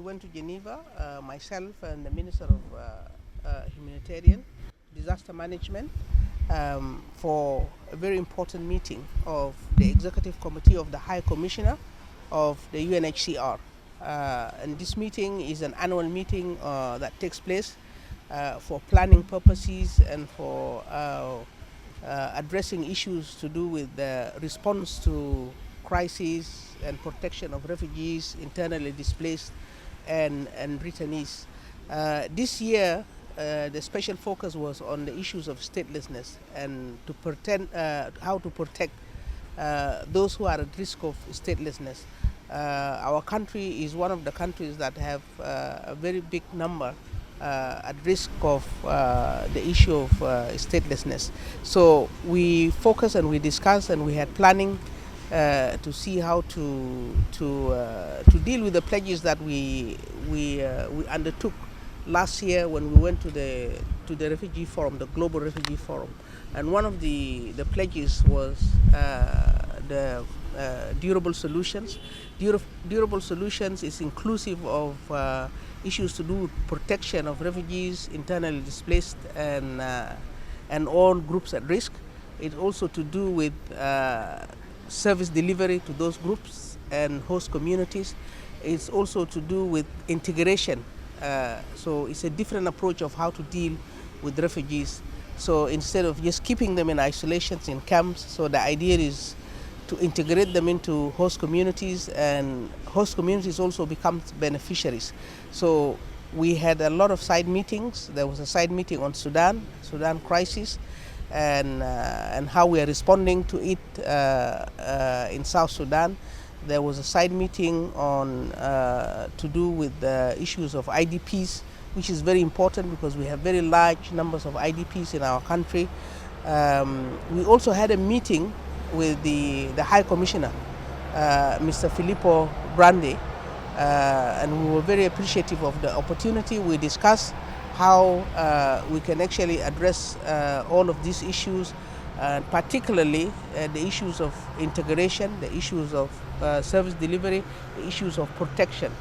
we went to Geneva, myself and the Minister of Humanitarian Disaster Management, for a very important meeting of the Executive Committee of the High Commissioner of the UNHCR. And this meeting is an annual meeting that takes place for planning purposes and for addressing issues to do with the response to crises and protection of refugees, internally displaced and returnees. This year, the special focus was on the issues of statelessness and how to protect those who are at risk of statelessness. Our country is one of the countries that have a very big number at risk of the issue of statelessness. So we focus and we discuss and we had planning to see how to deal with the pledges that we undertook last year when we went to the refugee forum, the Global Refugee Forum, and one of the pledges was the durable solutions. Durable solutions is inclusive of issues to do with protection of refugees, internally displaced, and all groups at risk. It's also to do with service delivery to those groups and host communities. It's also to do with integration. So it's a different approach of how to deal with refugees. So instead of just keeping them in isolations in camps, so the idea is to integrate them into host communities, and host communities also become beneficiaries. So we had a lot of side meetings. There was a side meeting on Sudan crisis, and how we are responding to it in South Sudan. There was a side meeting on to do with the issues of IDPs, which is very important because we have very large numbers of IDPs in our country. We also had a meeting with the High Commissioner, Mr. Filippo Grandi, and we were very appreciative of the opportunity. We discussed how we can actually address all of these issues, particularly the issues of integration, the issues of service delivery, the issues of protection.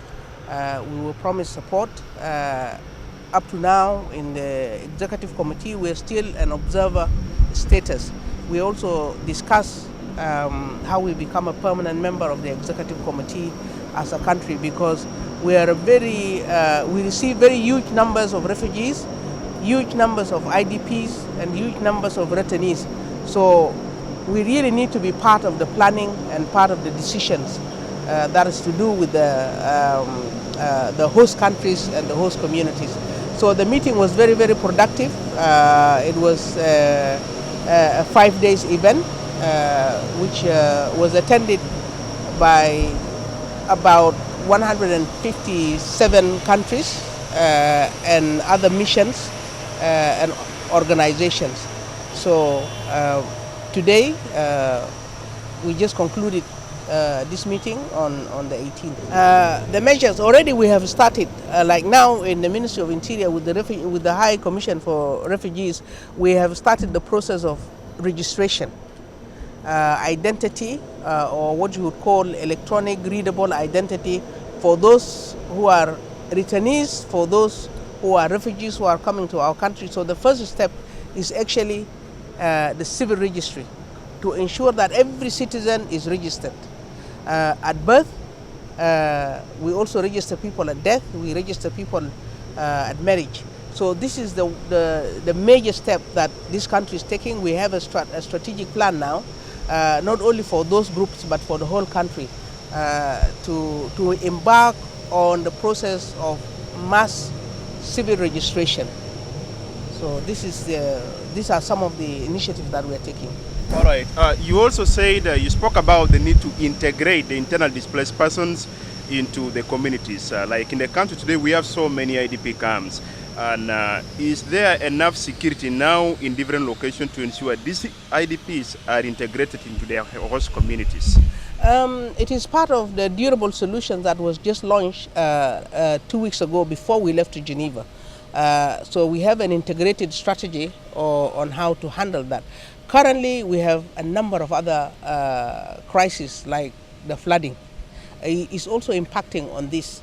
We were promised support. Up to now in the Executive Committee, we're still an observer status. We also discuss how we become a permanent member of the Executive Committee as a country, because we are we receive very huge numbers of refugees, huge numbers of IDPs, and huge numbers of returnees. So we really need to be part of the planning and part of the decisions that is to do with the host countries and the host communities. So the meeting was very, very productive. It was a 5 days event, which was attended by about 157 countries and other missions and organizations. So today we just concluded this meeting on the 18th. The measures already we have started, like now in the Ministry of Interior with the High Commission for Refugees, we have started the process of registration, identity, or what you would call electronic readable identity for those who are returnees, for those who are refugees who are coming to our country. So the first step is actually the civil registry, to ensure that every citizen is registered. At birth, we also register people at death, we register people at marriage. So this is the major step that this country is taking. We have a strategic plan now, not only for those groups but for the whole country, to embark on the process of mass civil registration. So these are some of the initiatives that we are taking. All right. You also said you spoke about the need to integrate the internal displaced persons into the communities. Like in the country today, we have so many IDP camps. And is there enough security now in different locations to ensure these IDPs are integrated into their host communities? It is part of the durable solution that was just launched 2 weeks ago before we left to Geneva. So we have an integrated strategy on how to handle that. Currently, we have a number of other crises like the flooding. It's also impacting on this.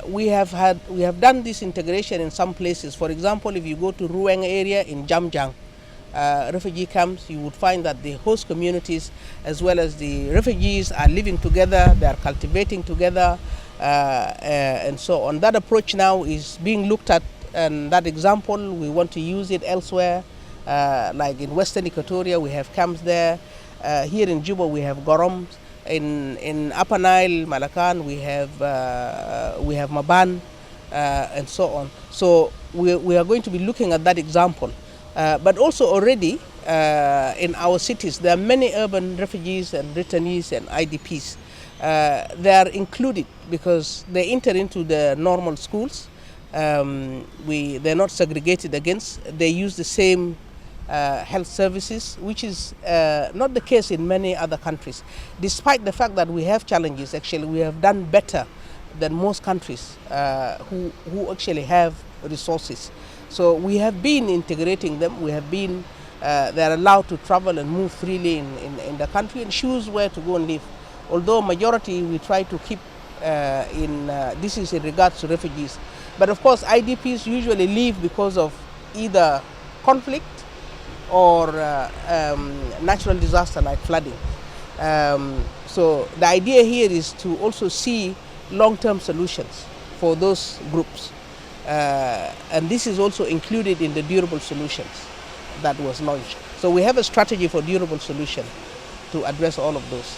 We have done this integration in some places. For example, if you go to Ruang area in Jamjang, refugee camps, you would find that the host communities as well as the refugees are living together, they are cultivating together, and so on. That approach now is being looked at, and that example, we want to use it elsewhere. Like in Western Equatoria, we have camps there. Here in Juba, we have Goroms. In Upper Nile, Malacan, we have Maban, and so on. So we are going to be looking at that example. But also already in our cities, there are many urban refugees and returnees and IDPs. They are included because they enter into the normal schools. They're not segregated against. They use the same health services, which is not the case in many other countries. Despite the fact that we have challenges, actually we have done better than most countries who actually have resources. So we have been integrating them. We have been, they're allowed to travel and move freely in the country and choose where to go and live. Although majority we try to keep this is in regards to refugees. But of course IDPs usually leave because of either conflict or natural disaster like flooding. So the idea here is to also see long-term solutions for those groups. And this is also included in the durable solutions that was launched. So we have a strategy for durable solution to address all of those.